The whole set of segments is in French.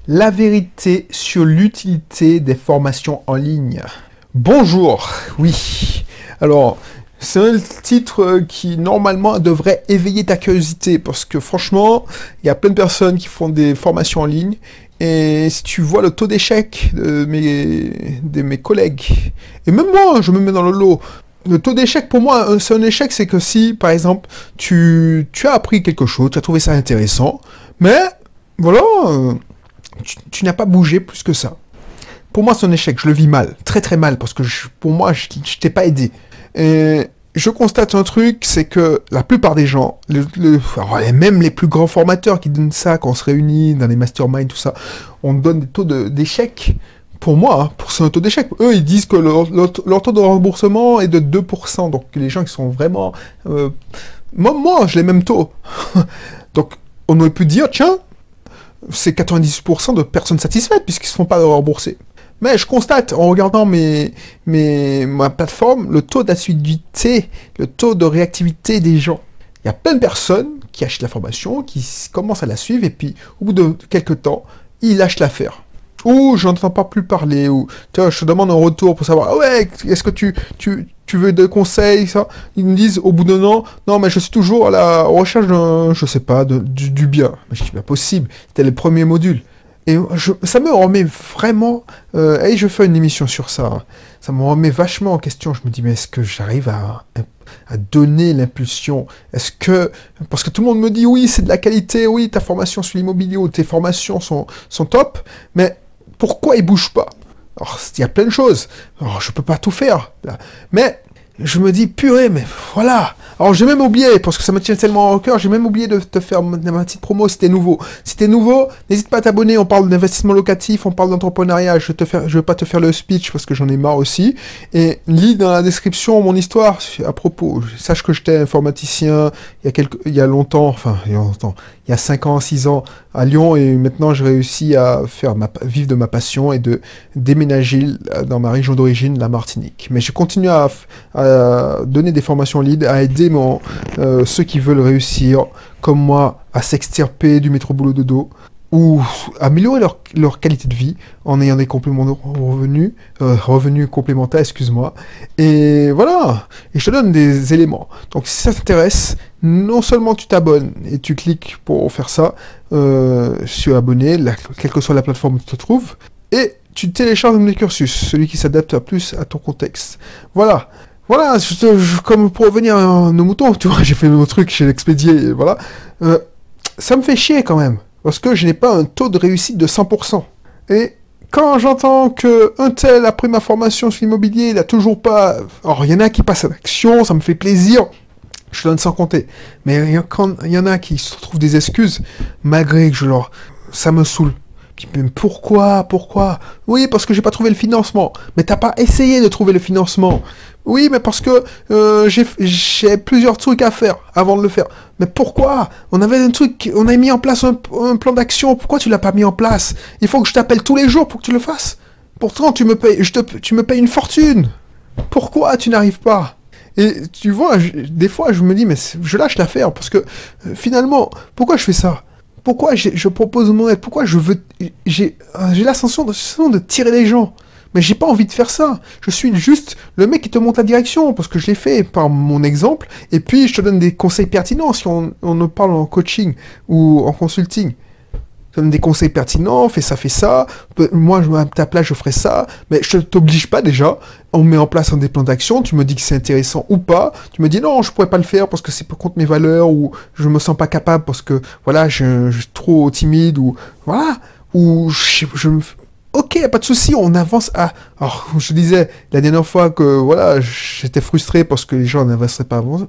La vérité sur l'utilité des formations en ligne. Bonjour, oui. Alors, c'est un titre qui normalement devrait éveiller ta curiosité parce que franchement, il y a plein de personnes qui font des formations en ligne et si tu vois le taux d'échec de mes collègues, et même moi, je me mets dans le lot. Le taux d'échec, pour moi, c'est un échec, c'est que si, par exemple, tu as appris quelque chose, tu as trouvé ça intéressant, mais voilà, tu n'as pas bougé plus que ça. Pour moi, c'est un échec. Je le vis mal, très très mal, parce que pour moi, je t'ai pas aidé. Et je constate un truc, c'est que la plupart des gens, même les plus grands formateurs qui donnent ça, quand on se réunit dans les masterminds, tout ça, on donne des taux d'échec. Pour moi, c'est un taux d'échec. Eux, ils disent que leur taux de remboursement est de 2%. Donc, les gens qui sont vraiment... moi, j'ai les mêmes taux. Donc, on aurait pu dire, tiens, c'est 90% de personnes satisfaites puisqu'ils ne se font pas rembourser. Mais je constate, en regardant ma plateforme, le taux d'assiduité, le taux de réactivité des gens. Il y a plein de personnes qui achètent la formation, qui commencent à la suivre, et puis, au bout de quelques temps, ils lâchent l'affaire. Ou j'entends pas plus parler, ou je te demande un retour pour savoir, ah ouais, est-ce que tu veux des conseils, ça? Ils me disent au bout d'un an, non, mais je suis toujours à la recherche d'un, je sais pas, du bien. Mais je dis, pas possible, c'était le premier module. Et ça me remet vraiment, et je fais une émission sur ça, hein. Ça me remet vachement en question. Je me dis, mais est-ce que j'arrive à donner l'impulsion? Est-ce que... Parce que tout le monde me dit, oui, c'est de la qualité, oui, ta formation sur l'immobilier ou tes formations sont top, mais pourquoi ils bougent pas? Alors, il y a plein de choses. Alors, je peux pas tout faire, là. Mais je me dis, purée, mais voilà. Alors, j'ai même oublié, parce que ça me tient tellement au cœur, j'ai même oublié de te faire ma petite promo si t'es nouveau. Si t'es nouveau, n'hésite pas à t'abonner. On parle d'investissement locatif, on parle d'entrepreneuriat. Je vais pas te faire le speech parce que j'en ai marre aussi. Et lis dans la description mon histoire à propos. Sache que j'étais informaticien il y a longtemps, enfin, il y a 5 ans, 6 ans à Lyon, et maintenant j'ai réussi à vivre de ma passion et de déménager dans ma région d'origine, la Martinique. Mais je continue à donner des formations en ligne, à aider ceux qui veulent réussir, comme moi, à s'extirper du métro boulot dodo, ou améliorer leur qualité de vie en ayant des compléments de revenus complémentaires, excuse-moi. Et voilà, et je te donne des éléments. Donc si ça t'intéresse, non seulement tu t'abonnes et tu cliques pour faire ça, sur abonner, quelle que soit la plateforme où tu te trouves, et tu télécharges un cursus, celui qui s'adapte plus à ton contexte. Voilà. Voilà, comme pour revenir à nos moutons, tu vois, j'ai fait mon truc chez l'expédié, voilà. Ça me fait chier quand même, parce que je n'ai pas un taux de réussite de 100%. Et quand j'entends qu'un tel, après ma formation sur l'immobilier, il n'a toujours pas... Alors, il y en a qui passent à l'action, ça me fait plaisir, je donne sans compter. Mais quand il y en a qui se trouvent des excuses, malgré que ça me saoule. Mais pourquoi? Oui, parce que j'ai pas trouvé le financement. Mais t'as pas essayé de trouver le financement. Oui, mais parce que j'ai plusieurs trucs à faire avant de le faire. Mais pourquoi? On avait un truc, on a mis en place un plan d'action. Pourquoi tu l'as pas mis en place? Il faut que je t'appelle tous les jours pour que tu le fasses. Pourtant, tu me payes une fortune. Pourquoi tu n'arrives pas? Et tu vois, des fois, je me dis, mais je lâche l'affaire parce que finalement, pourquoi je fais ça? Pourquoi je propose mon aide? Pourquoi j'ai l'ascension de tirer les gens? Mais j'ai pas envie de faire ça. Je suis juste le mec qui te montre la direction, parce que je l'ai fait par mon exemple, et puis je te donne des conseils pertinents si on ne parle en coaching ou en consulting. Je te donne des conseils pertinents, fais ça. Moi, à ta place, je ferai ça. Mais je t'oblige pas déjà. On met en place des plans d'action. Tu me dis que c'est intéressant ou pas. Tu me dis non, je pourrais pas le faire parce que c'est contre mes valeurs, ou je me sens pas capable parce que voilà, je suis trop timide, ou voilà, ou ok, pas de souci, on avance à... Alors, je disais la dernière fois que voilà, j'étais frustré parce que les gens n'investiraient pas avant.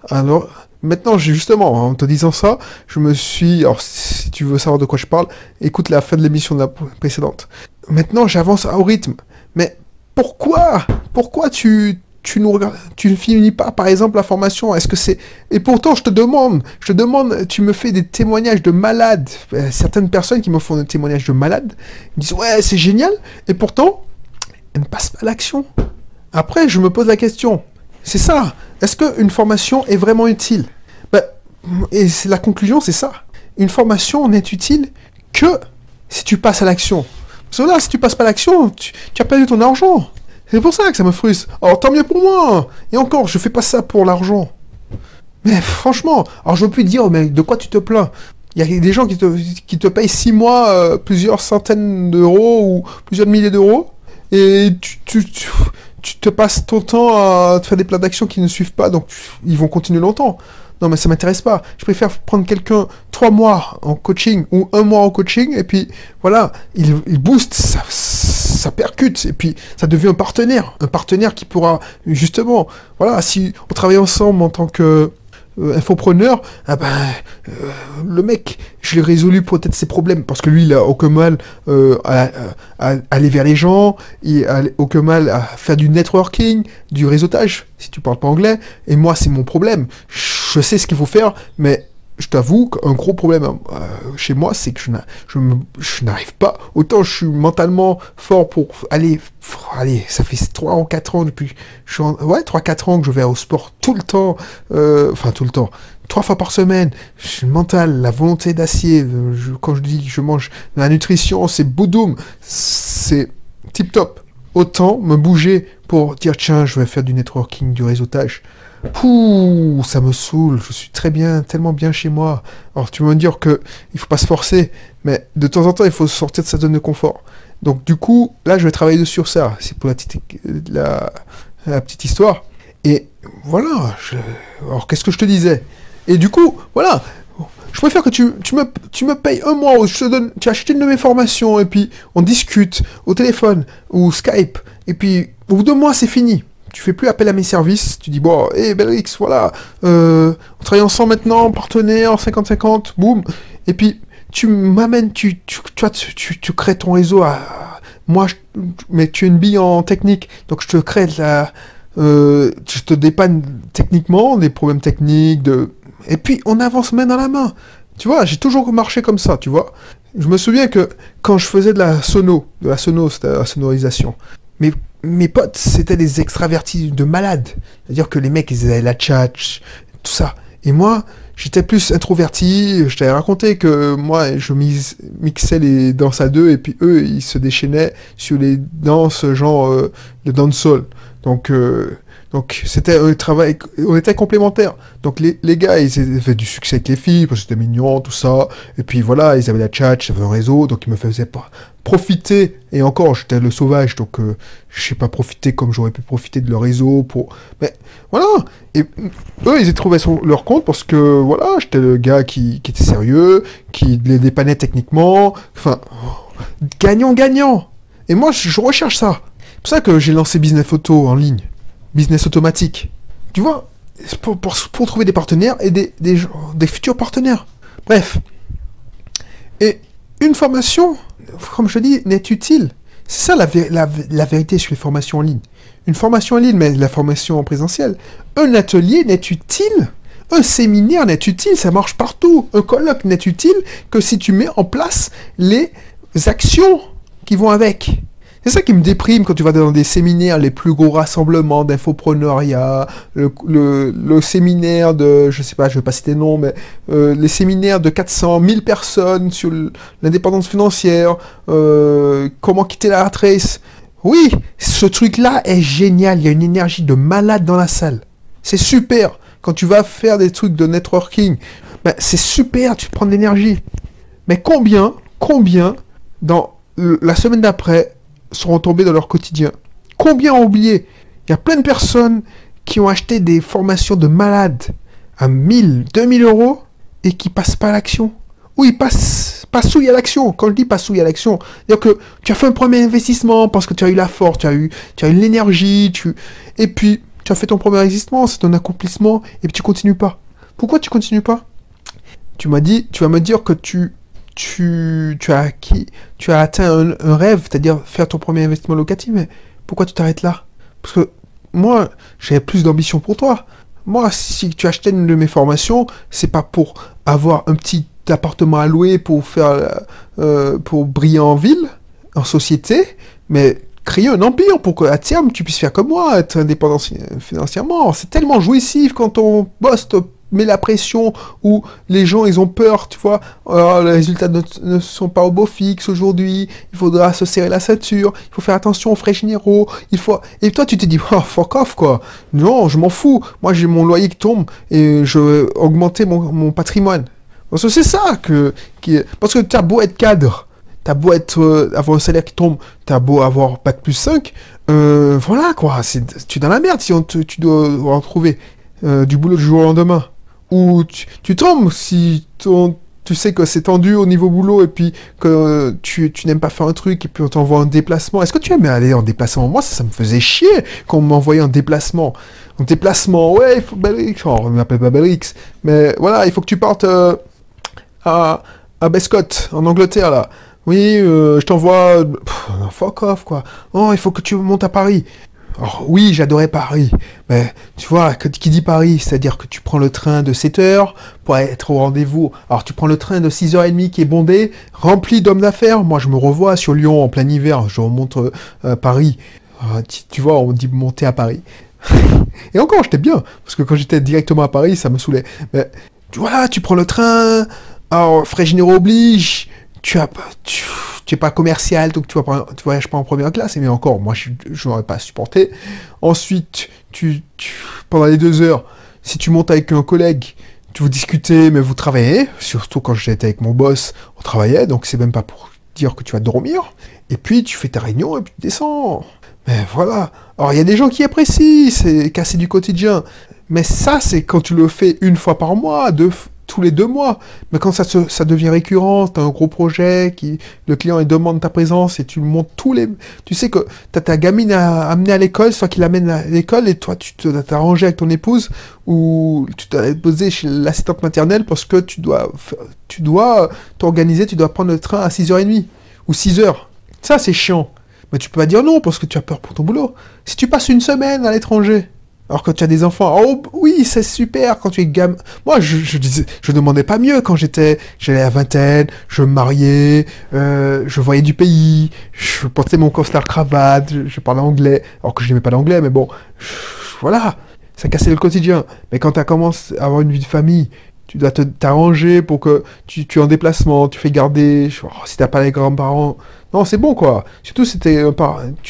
Alors, maintenant, justement, en te disant ça, je me suis... Alors, si tu veux savoir de quoi je parle, écoute la fin de l'émission de la précédente. Maintenant, j'avance au rythme. Mais pourquoi tu ne finis pas, par exemple, la formation? Est-ce que c'est... Et pourtant, je te demande, tu me fais des témoignages de malades. Certaines personnes qui me font des témoignages de malades, ils disent, ouais, c'est génial, et pourtant, elles ne passent pas à l'action. Après, je me pose la question, c'est ça, est-ce qu'une formation est vraiment utile? Et la conclusion, c'est ça. Une formation n'est utile que tu passes à l'action. Parce que là, si tu passes pas à l'action, tu as perdu ton argent. C'est pour ça que ça me frustre. Alors, tant mieux pour moi. Et encore, je fais pas ça pour l'argent. Mais franchement, alors je veux plus te dire, mais de quoi tu te plains? Il y a des gens qui te payent 6 mois, plusieurs centaines d'euros ou plusieurs milliers d'euros, et tu te passes ton temps à te faire des plans d'action qui ne suivent pas, donc ils vont continuer longtemps. Non, mais ça m'intéresse pas. Je préfère prendre quelqu'un 3 mois en coaching ou 1 mois en coaching, et puis voilà, il booste, ça percute, et puis ça devient un partenaire qui pourra justement, voilà, si on travaille ensemble en tant que infopreneur, ah ben, le mec, je l'ai résolu peut-être ses problèmes, parce que lui, il a aucun mal à aller vers les gens, il a aucun mal à faire du networking, du réseautage, si tu parles pas anglais, et moi, c'est mon problème. Je sais ce qu'il faut faire, mais je t'avoue qu'un gros problème chez moi, c'est que je n'arrive pas. Autant je suis mentalement fort pour aller, ça fait 3 ou 4 ans depuis. 3-4 ans que je vais au sport tout le temps. Enfin, tout le temps. 3 fois par semaine. Je suis mental, la volonté d'acier. Quand je dis que je mange de la nutrition, c'est boudoum. C'est tip top. Autant me bouger pour dire tiens, je vais faire du networking, du réseautage. Pouh, ça me saoule, je suis très bien, tellement bien chez moi. Alors tu vas me dire que il faut pas se forcer, mais de temps en temps il faut sortir de sa zone de confort. Donc du coup, là je vais travailler sur ça, c'est pour la petite histoire. Et voilà, alors qu'est-ce que je te disais? Et du coup, voilà, je préfère que tu me payes 1 mois où tu achètes une de mes formations et puis on discute au téléphone ou Skype et puis au bout de 2 mois c'est fini. Tu fais plus appel à mes services, tu dis bon, hé Belrix, voilà, on travaille ensemble maintenant, partenaire, 50-50, boum, et puis tu m'amènes, tu crées ton réseau moi, mais tu es une bille en technique, donc je te crée je te dépanne techniquement, des problèmes techniques, et puis on avance main dans la main. Tu vois, j'ai toujours marché comme ça, tu vois. Je me souviens que quand je faisais de la sono, c'était la sonorisation, mais mes potes, c'était des extravertis de malades. C'est-à-dire que les mecs, ils avaient la tchatch, tout ça. Et moi, j'étais plus introverti. Je t'avais raconté que moi, je mixais les danses à deux et puis eux, ils se déchaînaient sur les danses genre de dancehall. Donc c'était un travail, on était complémentaires. Donc les gars, ils avaient du succès avec les filles, parce que c'était mignon, tout ça. Et puis voilà, ils avaient la tchatch, ils avaient un réseau, donc ils me faisaient pas profiter. Et encore, j'étais le sauvage, donc je sais pas profiter comme j'aurais pu profiter de leur réseau pour... Mais voilà. Et eux, ils trouvaient leur compte parce que voilà, j'étais le gars qui était sérieux, qui les dépannait techniquement. Enfin, gagnant. Et moi, je recherche ça. C'est pour ça que j'ai lancé Business Photo en ligne. Business automatique. Tu vois, pour trouver des partenaires et des futurs partenaires. Bref. Et une formation, comme je te dis, n'est utile. C'est ça la vérité sur les formations en ligne. Une formation en ligne, mais la formation en présentiel. Un atelier n'est utile. Un séminaire n'est utile, ça marche partout. Un colloque n'est utile que si tu mets en place les actions qui vont avec. C'est ça qui me déprime quand tu vas dans des séminaires, les plus gros rassemblements d'infopreneuriat, le séminaire de, je sais pas, je vais pas citer le nom, mais les séminaires de 400 000 personnes sur l'indépendance financière, comment quitter la rat race. Oui, ce truc-là est génial, il y a une énergie de malade dans la salle. C'est super. Quand tu vas faire des trucs de networking, ben, c'est super, tu prends de l'énergie. Mais combien, dans la semaine d'après, seront tombés dans leur quotidien? Combien ont oublié? Il y a plein de personnes qui ont acheté des formations de malades à 1000, 2000 euros et qui passent pas à l'action. Ou ils passouillent à l'action. Quand je dis passouillent à l'action, c'est-à-dire que tu as fait un premier investissement parce que tu as eu la force, tu as eu l'énergie, et puis tu as fait ton premier investissement, c'est un accomplissement, et puis tu continues pas. Pourquoi tu continues pas? Tu vas me dire que tu as atteint un rêve, c'est-à-dire faire ton premier investissement locatif, mais pourquoi tu t'arrêtes là? Parce que moi, j'avais plus d'ambition pour toi. Moi, si tu achetais une de mes formations, c'est pas pour avoir un petit appartement à louer pour pour briller en ville, en société, mais créer un empire pour qu'à terme tu puisses faire comme moi, être indépendant financièrement. C'est tellement jouissif quand ton boss te met la pression, où les gens, ils ont peur, tu vois. Alors, les résultats ne sont pas au beau fixe aujourd'hui, il faudra se serrer la ceinture, il faut faire attention aux frais généraux, il faut... Et toi, tu te dis, oh, fuck off, quoi. Non, je m'en fous. Moi, j'ai mon loyer qui tombe et je veux augmenter mon patrimoine. Parce que c'est ça parce que t'as beau être cadre, t'as beau avoir un salaire qui tombe, t'as beau avoir bac plus 5, voilà, quoi. Tu es dans la merde si tu dois retrouver du boulot du jour au lendemain. Ou tu tombes si tu sais que c'est tendu au niveau boulot et puis que tu n'aimes pas faire un truc et puis on t'envoie en déplacement. Est-ce que tu aimais aller en déplacement? Moi, ça me faisait chier quand on m'envoyait en déplacement. En déplacement, ouais, il faut Belrix. Oh, on m'appelle pas Belrix. Mais voilà, il faut que tu partes à Bescott, en Angleterre, là. Oui, je t'envoie... Fuck off, quoi. Oh, il faut que tu montes à Paris. Alors, oui, j'adorais Paris, mais tu vois, qui dit Paris, c'est-à-dire que tu prends le train de 7 heures pour être au rendez-vous. Alors, tu prends le train de 6h30 qui est bondé, rempli d'hommes d'affaires. Moi, je me revois sur Lyon en plein hiver, je remonte Paris. Tu vois, on me dit monter à Paris. Et encore, j'étais bien, parce que quand j'étais directement à Paris, ça me saoulait. Mais voilà, tu prends le train, alors, frais généraux oblige, tu es pas commercial, donc tu voyages pas en première classe, mais encore, moi, je n'aurais pas supporté. Ensuite, pendant les 2 heures, si tu montes avec un collègue, vous discutez, mais vous travaillez, surtout quand j'étais avec mon boss, on travaillait, donc c'est même pas pour dire que tu vas dormir. Et puis, tu fais ta réunion et puis tu descends. Mais voilà. Alors, il y a des gens qui apprécient, c'est casser du quotidien. Mais ça, c'est quand tu le fais une fois par mois, tous les 2 mois. Mais quand ça devient récurrent, t'as un gros projet, le client il demande ta présence et tu le montes Tu sais que t'as ta gamine à amener à l'école, soit qu'il l'amène à l'école et toi tu t'es arrangé avec ton épouse ou tu t'es posé chez l'assistante maternelle parce que tu dois t'organiser, tu dois prendre le train à 6h30 ou 6h. Ça c'est chiant. Mais tu peux pas dire non parce que tu as peur pour ton boulot. Si tu passes une semaine à l'étranger, alors que tu as des enfants, oh oui, c'est super quand tu es gamin. Moi, je demandais pas mieux quand j'allais à la vingtaine, je me mariais, je voyais du pays, je portais mon costard cravate, je parlais anglais, alors que je n'aimais pas l'anglais, mais bon, voilà, ça cassait le quotidien. Mais quand tu commences à avoir une vie de famille, tu dois t'arranger pour que tu es en déplacement, tu fais garder, si t'as pas les grands-parents, non, c'est bon quoi. Surtout si tu es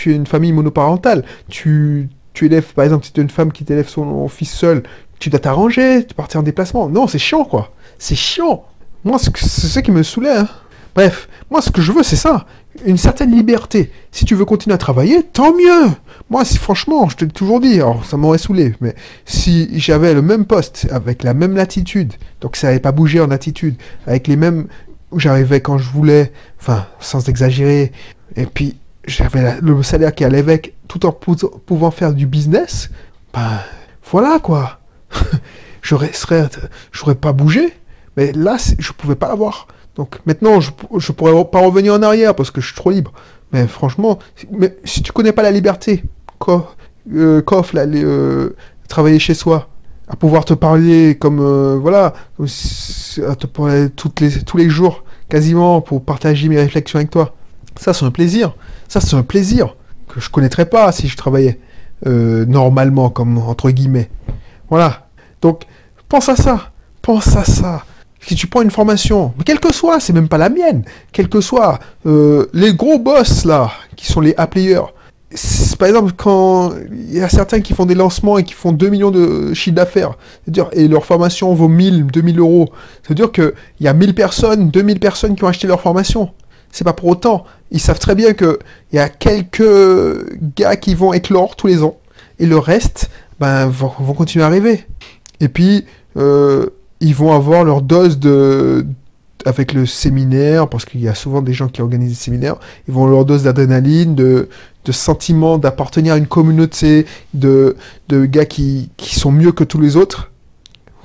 une famille monoparentale, tu élèves, par exemple, si tu es une femme qui t'élève son fils seul, tu dois t'arranger, tu partir en déplacement. Non, c'est chiant, quoi. C'est chiant. Moi, c'est ça qui me saoulait, hein. Bref, moi, ce que je veux, c'est ça. Une certaine liberté. Si tu veux continuer à travailler, tant mieux. Moi, franchement, je te l'ai toujours dit, alors ça m'aurait saoulé, mais si j'avais le même poste, avec la même latitude, donc ça n'avait pas bougé en latitude, avec les mêmes... où j'arrivais quand je voulais, enfin, sans exagérer, et puis j'avais le salaire qui allait avec, tout en pouvant faire du business, ben, voilà, quoi. J'aurais pas bougé, mais là, je pouvais pas l'avoir. Donc, maintenant, je pourrais pas revenir en arrière, parce que je suis trop libre. Mais franchement, si tu connais pas la liberté, qu'offre travailler chez soi, à pouvoir te parler comme, voilà, à te parler tous les jours, quasiment, pour partager mes réflexions avec toi. Ça, c'est un plaisir. Ça, c'est un plaisir que je connaîtrais pas si je travaillais normalement, comme entre guillemets. Voilà. Donc, pense à ça. Pense à ça. Si tu prends une formation, mais quelle que soit, c'est même pas la mienne, quelle que soit, les gros boss, là, qui sont les A-players, par exemple, quand il y a certains qui font des lancements et qui font 2 millions de chiffre d'affaires, c'est-à-dire, et leur formation vaut 2000 euros, c'est-à-dire qu'il y a 1000 personnes, 2000 personnes qui ont acheté leur formation. C'est pas pour autant. Ils savent très bien qu'il y a quelques gars qui vont éclore tous les ans, et le reste, vont continuer à arriver. Et puis, ils vont avoir leur dose avec le séminaire, parce qu'il y a souvent des gens qui organisent des séminaires, ils vont avoir leur dose d'adrénaline, de sentiment d'appartenir à une communauté, de gars qui sont mieux que tous les autres,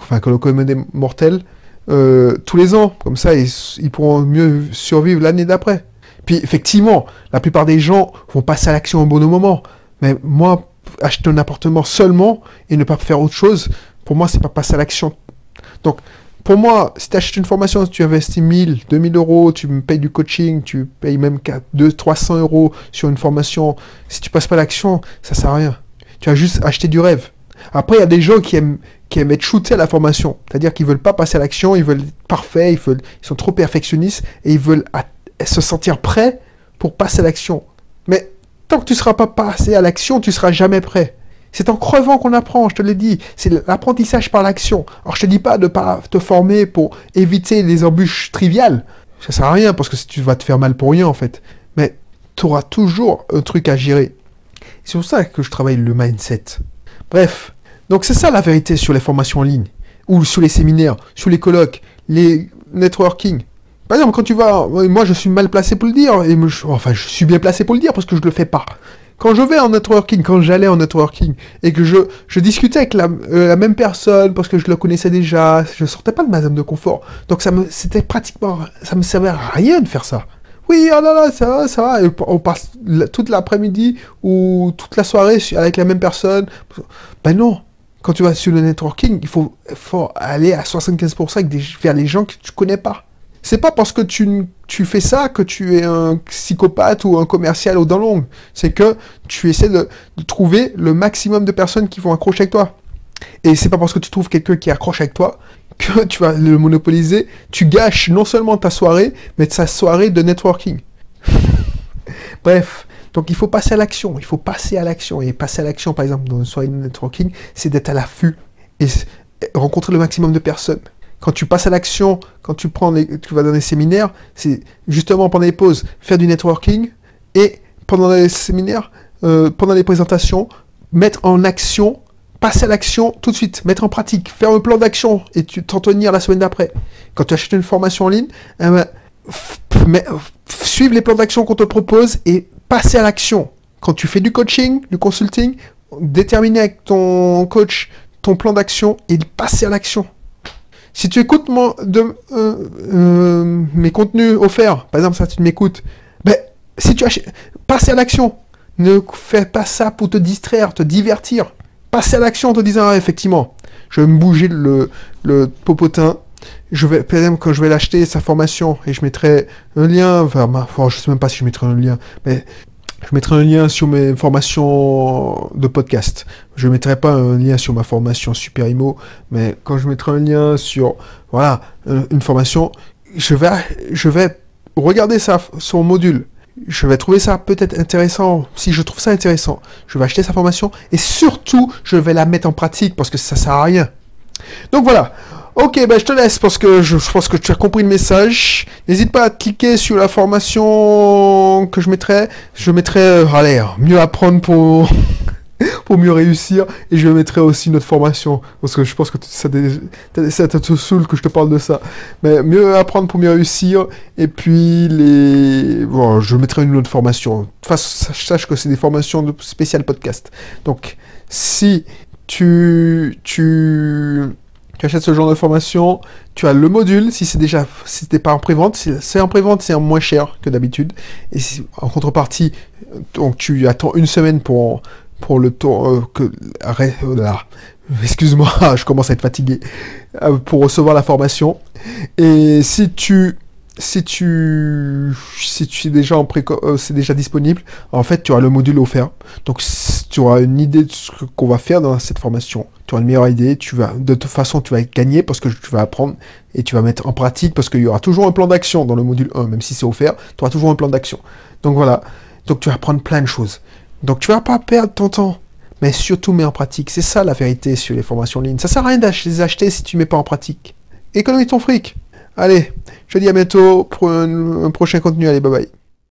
enfin que le commun des mortels, tous les ans, comme ça ils pourront mieux survivre l'année d'après. Puis effectivement, la plupart des gens vont passer à l'action au bon moment, mais moi, acheter un appartement seulement et ne pas faire autre chose, pour moi c'est pas passer à l'action. Donc, pour moi, si tu achètes une formation, tu investis 1000, 2000 euros, tu me payes du coaching, tu payes même 300 euros sur une formation, si tu passes pas à l'action, ça sert à rien. Tu as juste acheté du rêve. Après, il y a des gens qui qui aiment être shootés à la formation. C'est-à-dire qu'ils veulent pas passer à l'action, ils veulent être parfaits, ils sont trop perfectionnistes et ils veulent se sentir prêts pour passer à l'action. Mais tant que tu ne seras pas passé à l'action, tu ne seras jamais prêt. C'est en crevant qu'on apprend, je te l'ai dit. C'est l'apprentissage par l'action. Alors je te dis pas de pas te former pour éviter les embûches triviales. Ça sert à rien parce que tu vas te faire mal pour rien en fait. Mais tu auras toujours un truc à gérer. C'est pour ça que je travaille le mindset. Bref, donc c'est ça la vérité sur les formations en ligne, ou sur les séminaires, sur les colloques, les networking. Par exemple, quand tu vas... Moi, je suis mal placé pour le dire, je suis bien placé pour le dire parce que je le fais pas. Quand je vais en networking, quand j'allais en networking, et que je discutais avec la même personne parce que je le connaissais déjà, je sortais pas de ma zone de confort. Donc ça me servait à rien de faire ça. Oui, oh là là, ça va, et on passe toute l'après-midi ou toute la soirée avec la même personne. Ben non, quand tu vas sur le networking, il faut aller à 75% vers les gens que tu connais pas. C'est pas parce que tu fais ça que tu es un psychopathe ou un commercial aux dents longues. C'est que tu essaies de trouver le maximum de personnes qui vont accrocher avec toi. Et c'est pas parce que tu trouves quelqu'un qui accroche avec toi que tu vas le monopoliser. Tu gâches non seulement ta soirée, mais ta soirée de networking. Bref, donc il faut passer à l'action. Il faut passer à l'action. Et passer à l'action, par exemple, dans une soirée de networking, c'est d'être à l'affût et rencontrer le maximum de personnes. Quand tu passes à l'action, quand tu vas dans des séminaires, c'est justement pendant les pauses, faire du networking et pendant les séminaires, pendant les présentations, mettre en action, passer à l'action tout de suite, mettre en pratique, faire un plan d'action et t'en tenir la semaine d'après. Quand tu achètes une formation en ligne, suivre les plans d'action qu'on te propose et passer à l'action. Quand tu fais du coaching, du consulting, déterminer avec ton coach ton plan d'action et passer à l'action. Si tu écoutes mes contenus offerts, par exemple, ça tu m'écoutes, si tu achètes, passez à l'action. Ne fais pas ça pour te distraire, te divertir. Passez à l'action en te disant, effectivement, je vais me bouger le popotin. Par exemple, quand je vais l'acheter, sa formation, et je mettrai un lien, je sais même pas si je mettrai un lien, mais je mettrai un lien sur mes formations de podcast. Je ne mettrai pas un lien sur ma formation Super Imo, mais quand je mettrai un lien sur une formation, je vais regarder son module. Je vais trouver ça peut-être intéressant. Si je trouve ça intéressant, je vais acheter sa formation et surtout, je vais la mettre en pratique parce que ça sert à rien. Donc voilà. Ok, je te laisse parce que je pense que tu as compris le message. N'hésite pas à cliquer sur la formation que je mettrai. Je mettrai, mieux apprendre pour mieux réussir. Et je mettrai aussi une autre formation. Parce que je pense que ça te saoule que je te parle de ça. Mais mieux apprendre pour mieux réussir. Et puis, je mettrai une autre formation. Sache que c'est des formations spéciales podcast. Donc, si tu achètes ce genre de formation, tu as le module, si t'es pas en prévente, si c'est en prévente, c'est moins cher que d'habitude. Et en contrepartie, donc tu attends une semaine pour le temps excuse-moi, je commence à être fatigué, pour recevoir la formation. Et si c'est déjà c'est déjà disponible, en fait, tu auras le module offert. Donc, tu auras une idée de ce qu'on va faire dans cette formation. Tu auras une meilleure idée. De toute façon, tu vas gagner parce que tu vas apprendre et tu vas mettre en pratique parce qu'il y aura toujours un plan d'action dans le module 1, même si c'est offert, tu auras toujours un plan d'action. Donc, voilà. Donc, tu vas apprendre plein de choses. Donc, tu vas pas perdre ton temps, mais surtout mets en pratique. C'est ça la vérité sur les formations en ligne. Ça sert à rien de les acheter si tu mets pas en pratique. Économise ton fric. Allez, je te dis à bientôt pour un prochain contenu. Allez, bye bye.